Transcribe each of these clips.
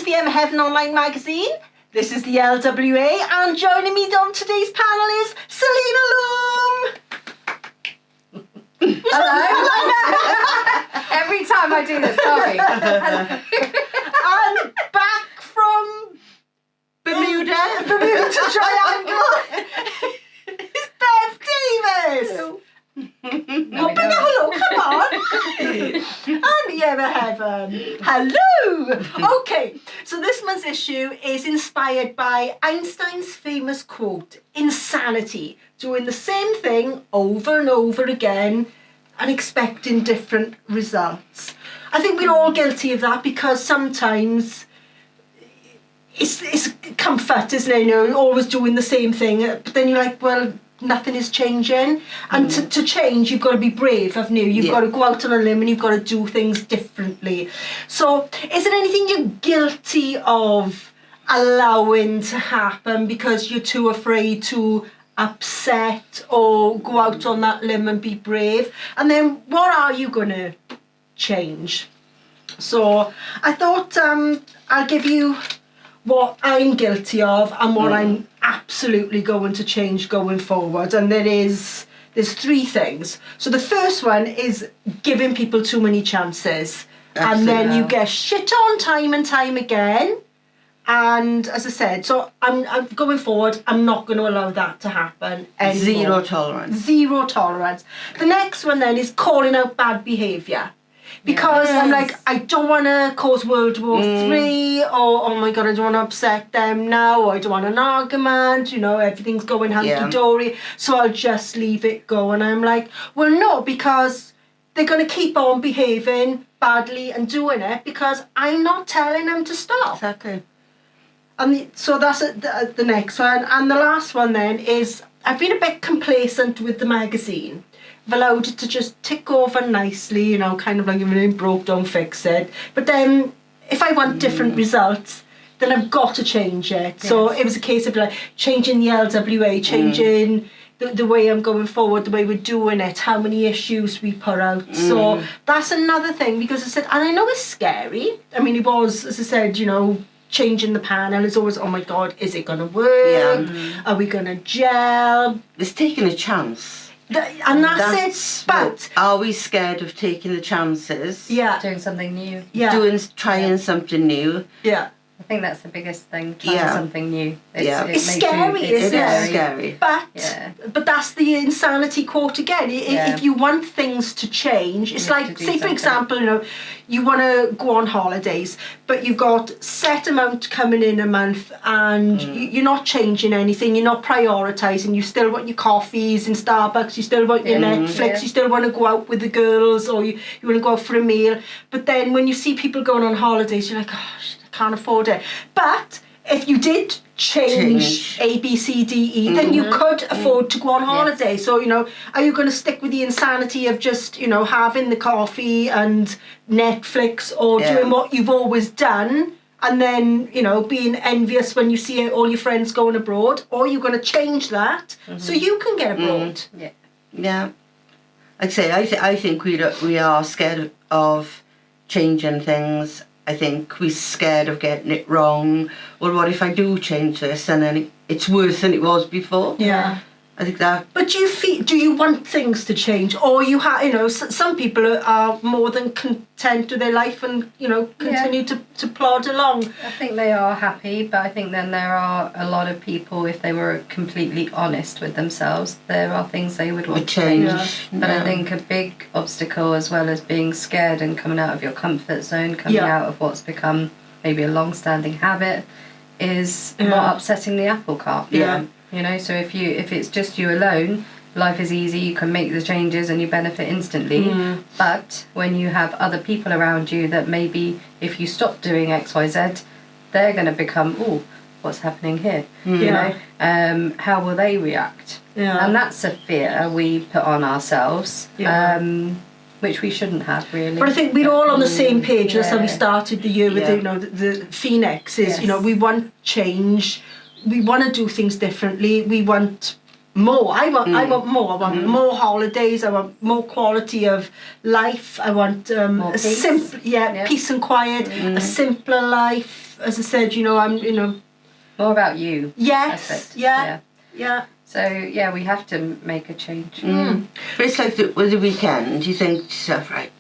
the Emma Heaven Online magazine. This is the LWA, and joining me on today's panel is Selena Loom. Hello. Every time I do this, sorry. And back from Bermuda Triangle, is Bev Davis. Hello. Oh, big hello, come on. And Emma Heaven. Hello. Okay, so this month's issue is inspired by Einstein's famous quote, insanity, doing the same thing over and over again and expecting different results. I think we're all guilty of that because sometimes it's comfort, isn't it? You know, you're always doing the same thing, but then you're like, well, nothing is changing. And to change, you've got to be brave, haven't you? You've got to go out on a limb and you've got to do things differently. So is there anything you're guilty of allowing to happen because you're too afraid to upset or go out on that limb and be brave? And then what are you going to change? So I thought I'll give you what I'm guilty of and what I'm absolutely going to change going forward. And there's three things. So the first one is giving people too many chances. Absolutely. And then you get shit on time and time again. And as I said, so I'm going forward, I'm not going to allow that to happen anymore. Zero tolerance. Zero tolerance. The next one then is calling out bad behaviour. Because I'm like, I don't want to cause World War III, or oh my God, I don't want to upset them now, or I don't want an argument, you know, everything's going hunky-dory, so I'll just leave it go. And I'm like, well, no, because they're going to keep on behaving badly and doing it because I'm not telling them to stop. Exactly. And so that's the next one. And the last one then is, I've been a bit complacent with the magazine. I've allowed it to just tick over nicely, you know, kind of like if it broke, don't fix it. But then if I want different results, then I've got to change it. Yes. So it was a case of like changing the LWA, changing the way I'm going forward, the way we're doing it, how many issues we put out. So that's another thing, because I said, and I know it's scary. I mean, it was, as I said, you know, changing the panel is always, oh my God, is it going to work? Are we going to gel? It's taking a chance. And that's it. But are we scared of taking the chances? Yeah. Doing something new. Yeah. Trying something new. Yeah. I think that's the biggest thing, trying something new. It's scary, isn't it? It is scary. But that's the insanity quote again. If you want things to change, it's like, say for example, you know, you want to go on holidays, but you've got set amount coming in a month and you're not changing anything, you're not prioritising, you still want your coffees in Starbucks, you still want your Netflix, you still want to go out with the girls, or you want to go out for a meal. But then when you see people going on holidays, you're like, oh, can't afford it. But if you did change A, B, C, D, E, then you could afford to go on holiday. Yes. So, you know, are you going to stick with the insanity of just, you know, having the coffee and Netflix, or doing what you've always done and then, you know, being envious when you see all your friends going abroad? Or are you going to change that so you can get abroad? Yeah. I'd say I think we are scared of changing things. I think we're scared of getting it wrong. Well, what if I do change this and then it's worse than it was before? Yeah. I think that. But do you want things to change, or you know, some people are more than content with their life and, you know, continue to plod along. I think they are happy, but I think then there are a lot of people, if they were completely honest with themselves, there are things they would want to change. But I think a big obstacle, as well as being scared and coming out of your comfort zone, coming out of what's become maybe a long-standing habit, is not upsetting the apple cart. You know, so if it's just you alone, life is easy, you can make the changes and you benefit instantly. But when you have other people around you that maybe if you stop doing X, Y, Z, they're going to become, oh, what's happening here? You know, how will they react? And that's a fear we put on ourselves, which we shouldn't have, really. But I think we're all on the same page. That's how we started the year with, you know, the Phoenix is, you know, we want change. We want to do things differently. We want more. I want more. I want more holidays. I want more quality of life. I want More a peace. simple, peace and quiet. A simpler life. As I said, I'm, More about you. yes, That's it. yeah. So we have to make a change. But it's like with the weekend, you think to yourself, right,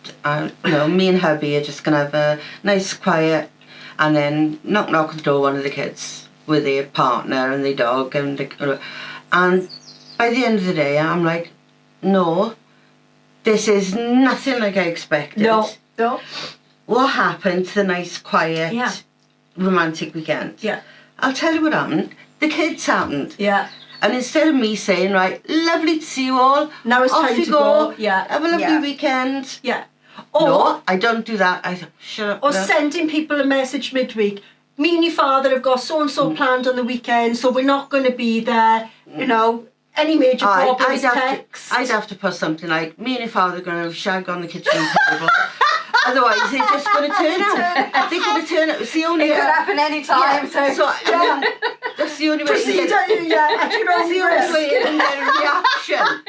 me and hubby are just going to have a nice quiet, and then knock on the door, one of the kids with their partner and their dog, and by the end of the day, I'm like, no, this is nothing like I expected. No. What happened to the nice, quiet, romantic weekend? Yeah. I'll tell you what happened. The kids happened. Yeah. And instead of me saying, right, lovely to see you all, Now it's off time you to go, go. Yeah. have a lovely Yeah. weekend. Yeah. Or No, I don't do that. I shut up. or no. sending people a message midweek. Me and your father have got so and so planned on the weekend, so we're not going to be there. Any major problems, text. I'd have to put something like, me and your father are going to have a shag on the kitchen table. Otherwise, they're just going to turn out. They're going to turn out. It's the only... It could happen any time. So I mean, that's the only way Proceed, you get... at your That's own the only way you risk. can get a reaction.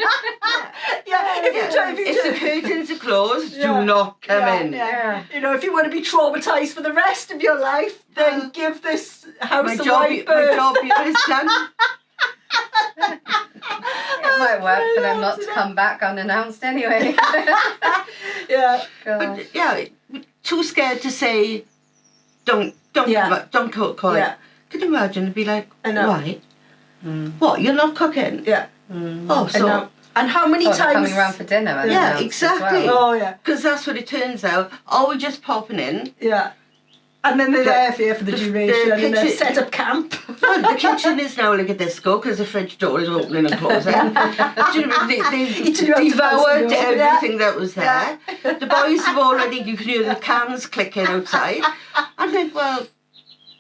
If the curtains are closed, Yeah. do not come in. Yeah. If you want to be traumatised for the rest of your life, then give this house My a job wide berth. here is done. It might work for them not to come back unannounced anyway. Yeah. God. But yeah, too scared to say, don't call Yeah. it. Could you imagine? It'd be like, I know. why? What? You're not cooking? Yeah. Oh, so And how many Oh, they're times? coming around for dinner. Yeah, unannounced as exactly. well. Oh yeah. because that's what it turns out. Are we just popping in? Yeah. And then they're there for the duration, and they kitchen- set up camp. Well, the kitchen is now like a disco because the fridge door is opening and closing. Do you know, they've Eating your own devoured fancy meal, everything that was there. The boys have already, you can hear the cans clicking outside. I think, well,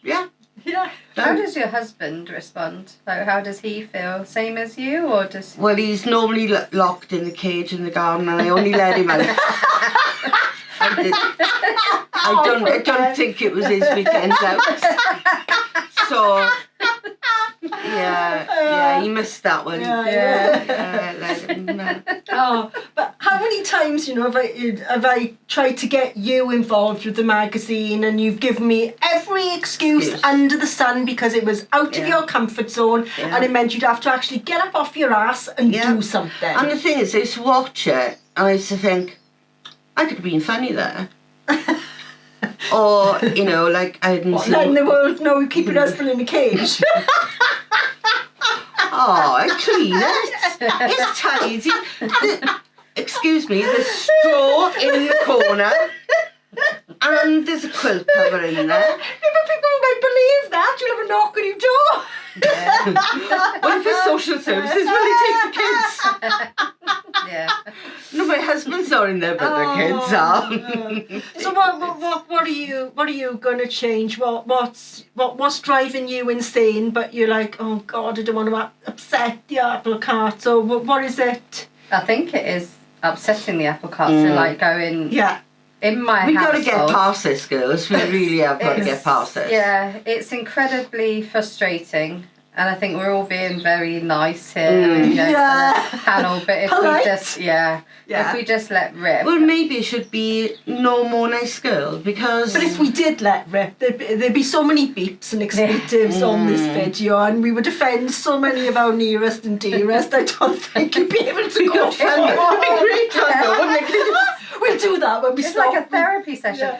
yeah. Yeah. How does your husband respond? Like, how does he feel? Same as you, or does? Well, he's normally locked in the cage in the garden, and I only let him out. I don't think it was his weekend out. So, yeah, he missed that one. Let him know. Oh, but how many times, have I tried to get you involved with the magazine, and you've given me every excuse under the sun because it was out of your comfort zone, and it meant you'd have to actually get up off your ass and do something. And the thing is, I used to watch it, and I used to think, I could have been funny there. Or, like I didn't see... Letting the world know you keep your husband in a cage. Oh, I clean it. It's tidy. Excuse me, there's straw in the corner. And there's a quilt cover in there. Yeah, but people might believe that. You'll have a knock on your door. What if it's social services? Will they take the kids? Yeah. No, my husband's not in there, but the kids are. So what are you gonna change? What's driving you insane? But you're like, oh God, I don't want to upset the apple cart. So what is it? I think it is upsetting the apple cart. So like going. Yeah. In my We've got household, to get past this, girls. We really have got to get past this. Yeah, it's incredibly frustrating, and I think we're all being very nice here, for the panel. But if Polite. if we just let rip, Well, maybe it should be no more nice girl because. But if we did let rip, there'd be so many beeps and expletives on this video, and we would offend so many of our nearest and dearest. I don't think you'd be able to go fun. It'd be great fun, though, wouldn't it? We'll do that when we it's stop. like a therapy session.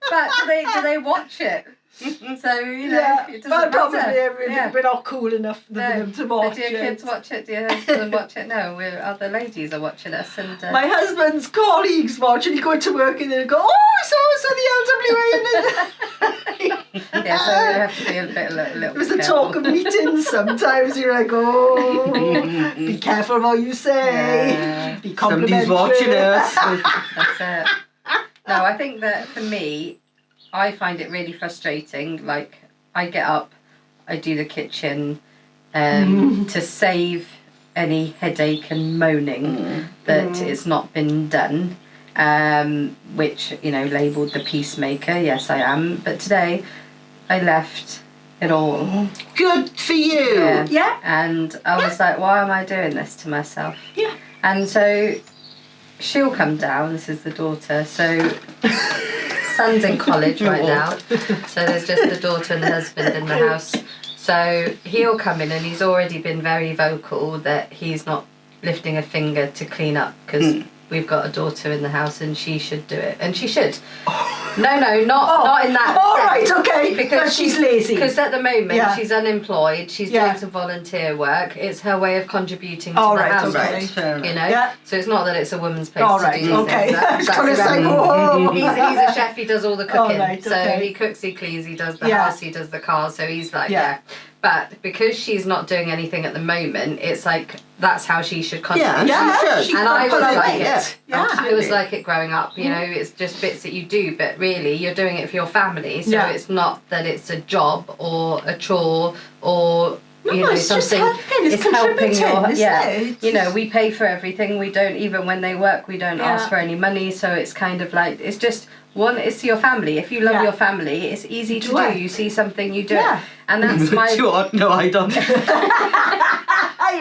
But do they watch it? So it doesn't probably matter. we're not cool enough for them to watch But do your it. kids watch it? Do your husband watch it? No, other ladies are watching us. And my husband's colleagues watch, and he go to work and they'll go, oh, I saw the LWA in it. yeah, so we have to be a little It was the careful. talk of meetings. Sometimes you're like, oh, be careful what you say. Yeah. Be complimentary. Somebody's watching us. That's it. No, I think that for me, I find it really frustrating. Like, I get up, I do the kitchen to save any headache and moaning that it's not been done, which, labelled the peacemaker. Yes, I am. But today I left it all. Good for you. Yeah. Yeah. And I was like, why am I doing this to myself? Yeah. And so she'll come down. This is the daughter. So son's in college right now. So there's just the daughter and the husband in the house. So he'll come in and he's already been very vocal that he's not lifting a finger to clean up because we've got a daughter in the house and she should do it. And she should. No, not in that All sense. right, okay. Because she's lazy. Because at the moment she's unemployed. She's Yeah. doing some volunteer work. It's her way of contributing to All the right, household. Right, fair enough. You know. Yeah. So it's not that it's a woman's place All to right, do these okay. things. I was gonna say, irrelevant. whoa. He's a chef. He does all the cooking. right, So okay. he cooks, he cleans, he does the Yeah. house, he does the cars. So he's like, Yeah. yeah. But because she's not doing anything at the moment, it's like that's how she should contribute. Yeah, she should. And I was like Yeah. it. Yeah. I was like it growing up, you know, it's just bits that you do, but really you're doing it for your family. So Yeah. it's not that it's a job or a chore or No, you know it's just something. helping, it's contributing, isn't it? You know, we pay for everything. We don't even when they work, we don't Yeah. ask for any money. So it's kind of like it's just one. It's your family. If you love Yeah. your family, it's easy to Do do. it. You see something, you do Yeah. it, and that's my. What? No, I don't.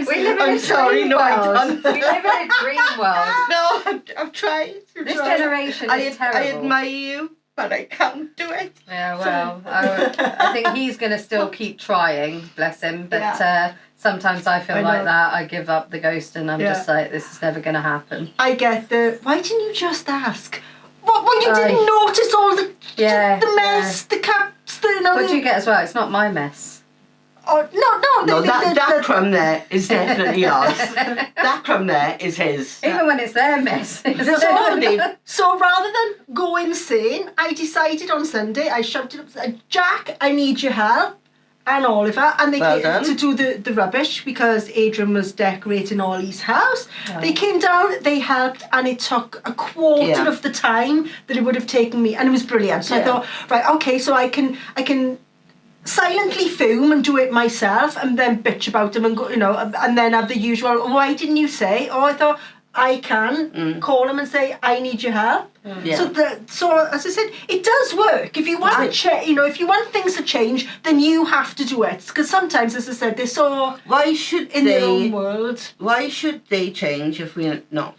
We live in I'm a sorry, dream no, I world. don't. We live in a dream world. No, I've tried. This generation is I terrible. admire you, but I can't do it. Yeah, well, I think he's going to still keep trying, bless him. But sometimes I feel I like know. that. I give up the ghost and I'm Yeah. just like, this is never going to happen. I get why didn't you just ask? Well, you didn't Aye. notice all the Yeah, mess, the cups, the you know. What do you get as well? It's not my mess. Oh, no, No, that crumb there is definitely yours. That crumb there is his. Even when it's their mess. So rather than go insane, I decided on Sunday, I shouted up, Jack, I need your help, and Oliver, and they Well came done. to do the rubbish because Adrian was decorating Ollie's house. They came down, they helped, and it took a quarter of the time that it would have taken me, and it was brilliant. So I thought, right, okay, so I can silently fume and do it myself and then bitch about them and go, you know, and then have the usual, why didn't you say? Oh, I thought I can call them and say, I need your help. Yeah. So as I said, it does work. If you want if you want things to change, then you have to do it. Because sometimes, as I said, they're so Why should in their own world. Why should they change if we're not?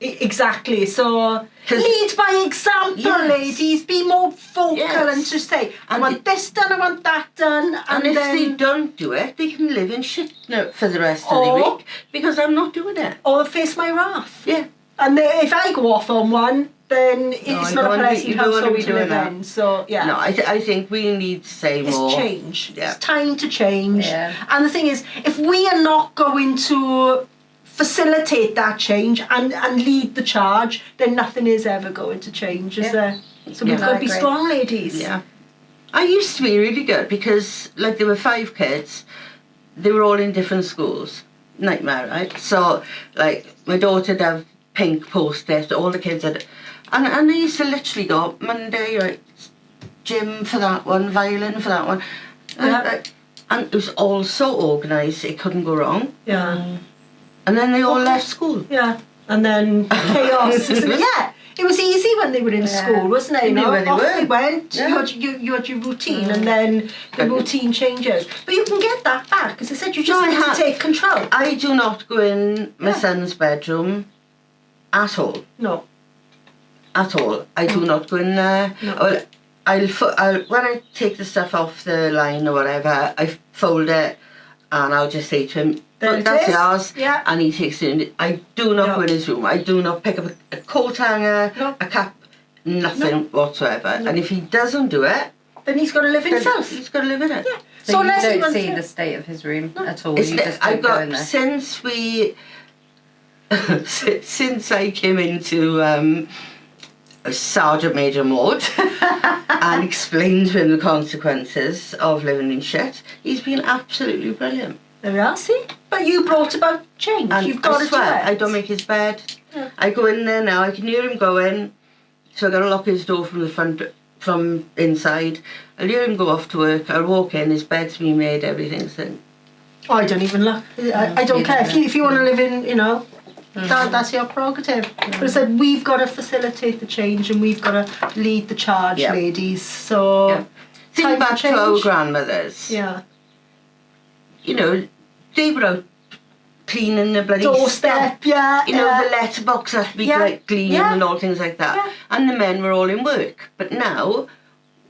Exactly. So lead by example, Yes. ladies. Be more vocal Yes. and just say, I And want this done, I want that done. And if then, they don't do it, they can live in shit for the rest of the Or- week because I'm not doing it. or face my wrath. Yeah. And if I go off on one, then it's you not don't a wanna be- pleasant you don't wanna household be to doing live that. in. So yeah. No, I think we need to say It's more. change. Yeah. It's time to change. Yeah. And the thing is, if we are not going to facilitate that change and lead the charge, then nothing is ever going to change, is there? So we've Yeah. got to I be agree. strong, ladies. Yeah. I used to be really good because, like, there were 5 kids. They were all in different schools. Nightmare, right? So, like, my daughter would have pink post-it, all the kids had... And I used to literally go, Monday, right, gym for that one, violin for that one. And it was all so organised, it couldn't go wrong. Yeah. And then they all left school. Yeah. And then chaos. Isn't it? Yeah. It was easy when they were in school, wasn't it? They knew where they Off were. they went. Yeah. You had your routine, and then the routine changes. But you can get that back, as I said. You just need to take control. I do not go in my son's bedroom at all. No. At all. I do not go in there. No. Well, I'll when I take the stuff off the line or whatever, I fold it and I'll just say to him, There "Look, it that's is." yours." Yeah. And he takes it in. I do not No. go in his room. I do not pick up a coat hanger, No. a cap, nothing whatsoever. No. And if he doesn't do it, Then he's got to live in then filth. he's got to live in it. Yeah. So you Leslie don't runs see it. the state of his room at all. It's You ne- just I've don't go got in there. since we since I came into Sergeant Major mode and explained to him the consequences of living in shit, he's been absolutely brilliant. There we are, see? But you brought about change. And You've got I to swear, do it. I don't make his bed. Yeah. I go in there now, I can hear him going, so I got to lock his door from the front, from inside. I'll hear him go off to work, I'll walk in, his bed's been made, everything's in. Oh, I don't even look. I don't you care. don't If you want to live in, that's your prerogative. But I said, we've got to facilitate the change and we've got to lead the charge, Yeah. ladies. So, Yeah. think Time back for to our change. grandmothers. Yeah. You know, they were out cleaning the bloody Doorstep, yeah. You know, the letterbox had to be like clean and all things like that. Yeah. And the men were all in work. But now,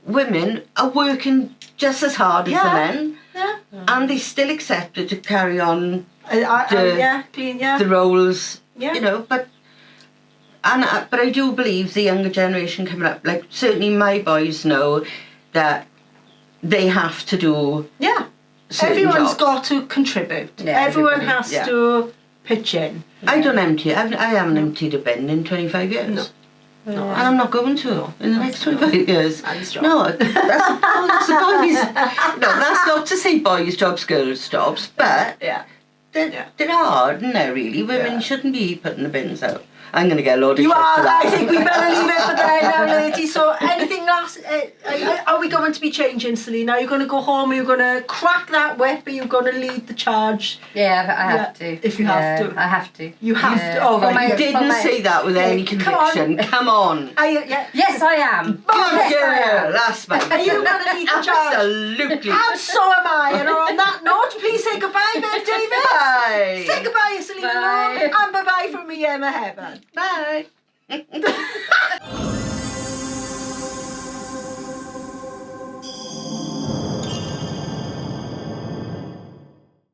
women are working just as hard as the men. Yeah. And they still accepted to carry on Clean, the roles, Yeah. you know. But I do believe the younger generation coming up, like certainly my boys know that they have to do certain Everyone's jobs. got to contribute. Yeah, Everyone everybody, has to pitch in. I don't empty. I haven't emptied a bin in 25 years. No. And I'm not going to in the next 25 years. Man's job. No, that's the boys. No, that's not to say boys' jobs, girls' jobs, but they're hard, and they're really. Women shouldn't be putting the bins out. I'm going to get a load of You shit are. for that. I think we better leave it for there now, ladies. So, anything last? Are we going to be changing, Selena? Are you going to go home? Are you going to crack that whip? Are you going to lead the charge? Yeah, I have to. If you have to. I have to. You have to. Oh, For right. my- You didn't say that with any Come on. conviction. Come on. Yes, I am. Good Yes, I am. girl. That's fine. Are you going to lead the charge? Absolutely. And so am I. And on that note, please say goodbye, Bev Davis. Bye. Say goodbye, Selena Bye. Long. And bye-bye from me, Emma Heaven. Bye.